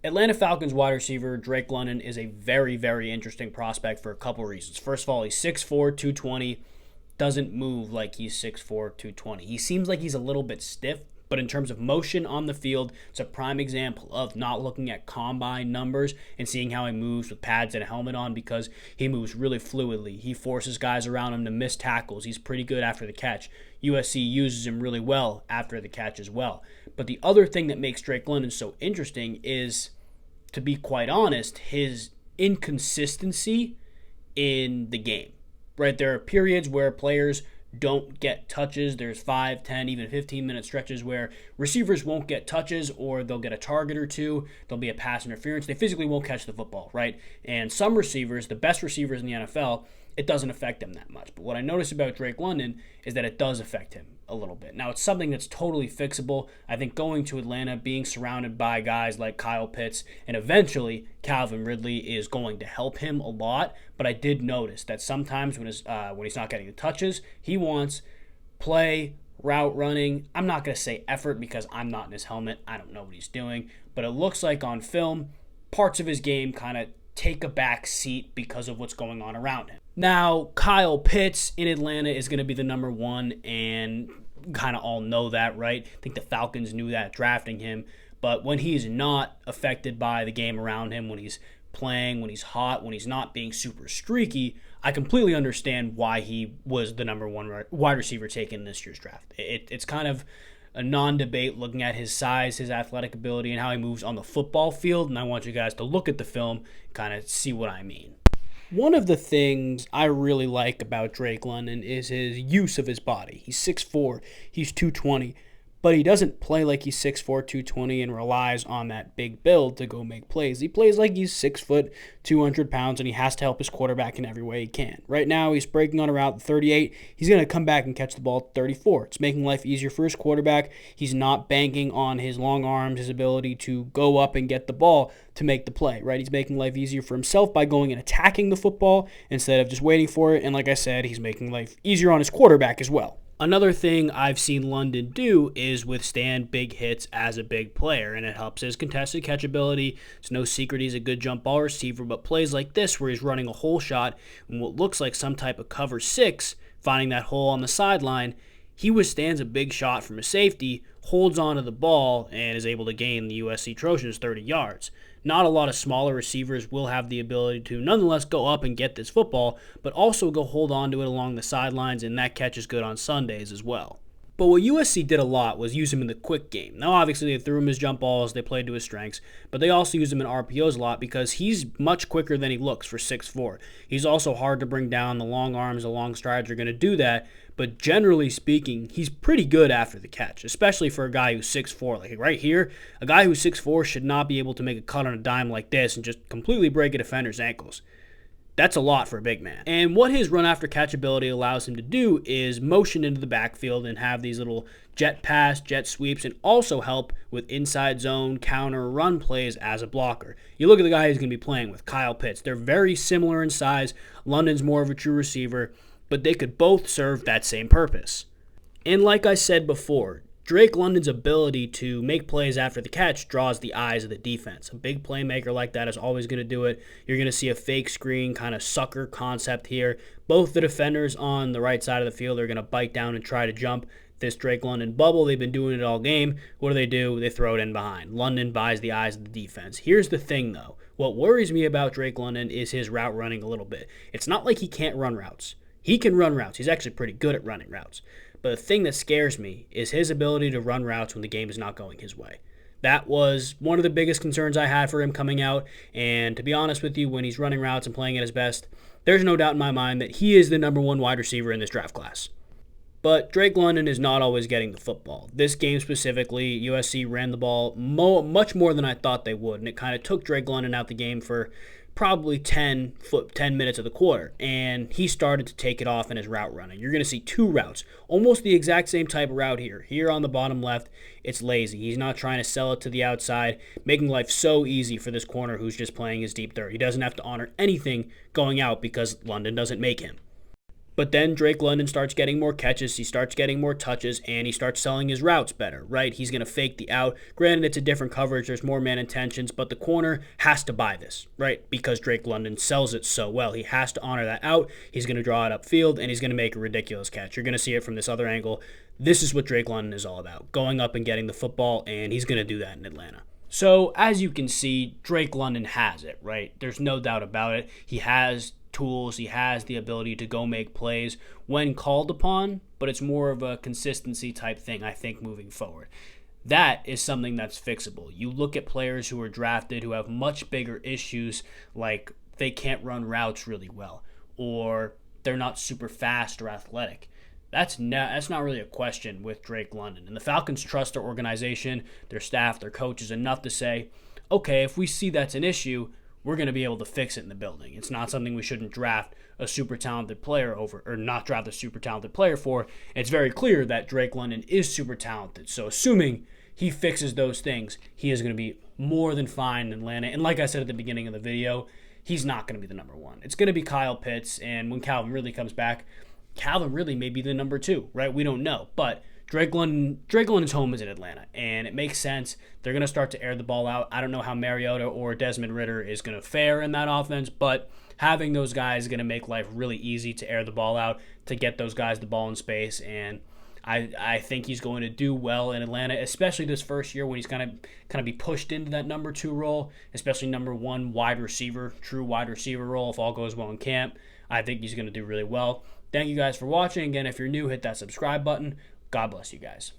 Atlanta Falcons wide receiver Drake London is a very, very interesting prospect for a couple reasons. First of all, he's 6'4", 220, doesn't move like he's 6'4", 220. He seems like he's a little bit stiff, but in terms of motion on the field, it's a prime example of not looking at combine numbers and seeing how he moves with pads and a helmet on, because he moves really fluidly. He forces guys around him to miss tackles. He's pretty good after the catch. USC uses him really well after the catch as well. But the other thing that makes Drake London so interesting is, to be quite honest, his inconsistency in the game. Right? There are periods where players don't get touches. There's 5, 10, even 15-minute stretches where receivers won't get touches, or they'll get a target or two. There'll be a pass interference. They physically won't catch the football, right? And some receivers, the best receivers in the NFL, it doesn't affect them that much. But what I notice about Drake London is that it does affect him a little bit. Now, it's something that's totally fixable. I think going to Atlanta, being surrounded by guys like Kyle Pitts and eventually Calvin Ridley is going to help him a lot. But I did notice that sometimes when he's not getting the touches, he wants play, route running. I'm not going to say effort because I'm not in his helmet. I don't know what he's doing. But it looks like on film, parts of his game kind of take a back seat because of what's going on around him. Now, Kyle Pitts in Atlanta is going to be the number one, and kind of all know that, right? I think the Falcons knew that drafting him. But when he's not affected by the game around him, when he's playing, when he's hot, when he's not being super streaky, I completely understand why he was the number one wide receiver taken in this year's draft. It's kind of a non-debate looking at his size, his athletic ability, and how he moves on the football field, and I want you guys to look at the film, kind of see what I mean. One of the things I really like about Drake London is his use of his body. He's 6'4", he's 220, but he doesn't play like he's 6'4", 220 and relies on that big build to go make plays. He plays like he's 6 foot, 200 pounds, and he has to help his quarterback in every way he can. Right now, he's breaking on a route at 38. He's going to come back and catch the ball at 34. It's making life easier for his quarterback. He's not banking on his long arms, his ability to go up and get the ball to make the play, right? He's making life easier for himself by going and attacking the football instead of just waiting for it. And like I said, he's making life easier on his quarterback as well. Another thing I've seen London do is withstand big hits as a big player, and it helps his contested catch ability. It's no secret he's a good jump ball receiver, but plays like this where he's running a hole shot in what looks like some type of cover 6, finding that hole on the sideline, he withstands a big shot from a safety, holds onto the ball, and is able to gain the USC Trojans 30 yards. Not a lot of smaller receivers will have the ability to nonetheless go up and get this football, but also go hold on to it along the sidelines, and that catch is good on Sundays as well. But what USC did a lot was use him in the quick game. Now, obviously, they threw him his jump balls, they played to his strengths, but they also used him in RPOs a lot because he's much quicker than he looks for 6'4". He's also hard to bring down. The long arms, the long strides are going to do that, but generally speaking, he's pretty good after the catch, especially for a guy who's 6'4". Like right here, a guy who's 6'4" should not be able to make a cut on a dime like this and just completely break a defender's ankles. That's a lot for a big man. And what his run after catch ability allows him to do is motion into the backfield and have these little jet pass, jet sweeps, and also help with inside zone, counter, run plays as a blocker. You look at the guy he's going to be playing with, Kyle Pitts. They're very similar in size. London's more of a true receiver, but they could both serve that same purpose. And like I said before, Drake London's ability to make plays after the catch draws the eyes of the defense. A big playmaker like that is always going to do it. You're going to see a fake screen kind of sucker concept here. Both the defenders on the right side of the field are going to bite down and try to jump this Drake London bubble. They've been doing it all game. What do? They throw it in behind. London buys the eyes of the defense. Here's the thing, though. What worries me about Drake London is his route running a little bit. It's not like he can't run routes. He can run routes. He's actually pretty good at running routes. But the thing that scares me is his ability to run routes when the game is not going his way. That was one of the biggest concerns I had for him coming out. And to be honest with you, when he's running routes and playing at his best, there's no doubt in my mind that he is the number one wide receiver in this draft class. But Drake London is not always getting the football. This game specifically, USC ran the ball much more than I thought they would. And it kind of took Drake London out the game for probably 10 minutes of the quarter, and he started to take it off in his route running. You're going to see two routes, almost the exact same type of route here. Here on the bottom left, it's lazy. He's not trying to sell it to the outside, making life so easy for this corner who's just playing his deep third. He doesn't have to honor anything going out because London doesn't make him. But then Drake London starts getting more catches, he starts getting more touches, and he starts selling his routes better, right? He's going to fake the out. Granted, it's a different coverage, there's more man intentions, but the corner has to buy this, right? Because Drake London sells it so well. He has to honor that out. He's going to draw it upfield, and he's going to make a ridiculous catch. You're going to see it from this other angle. This is what Drake London is all about, going up and getting the football, and he's going to do that in Atlanta. So, as you can see, Drake London has it, right? There's no doubt about it. He has tools, he has the ability to go make plays when called upon, but it's more of a consistency type thing, I think, moving forward. That is something that's fixable. You look at players who are drafted who have much bigger issues, like they can't run routes really well, or they're not super fast or athletic. That's not really a question with Drake London. And the Falcons trust their organization, their staff, their coaches enough to say, okay, if we see that's an issue, we're going to be able to fix it in the building. It's not something we shouldn't draft a super talented player over, or not draft a super talented player for. It's very clear that Drake London is super talented. So assuming he fixes those things, he is going to be more than fine in Atlanta. And like I said at the beginning of the video, he's not going to be the number one. It's going to be Kyle Pitts, and when Calvin really comes back, Calvin really may be the number two, right? We don't know. But Drake London's home is in Atlanta, and it makes sense. They're going to start to air the ball out. I don't know how Mariota or Desmond Ridder is going to fare in that offense, but having those guys is going to make life really easy to air the ball out, to get those guys the ball in space, and I think he's going to do well in Atlanta, especially this first year when he's going to kind of be pushed into that number two role, especially number one wide receiver, true wide receiver role if all goes well in camp. I think he's going to do really well. Thank you guys for watching. Again, if you're new, hit that subscribe button. God bless you guys.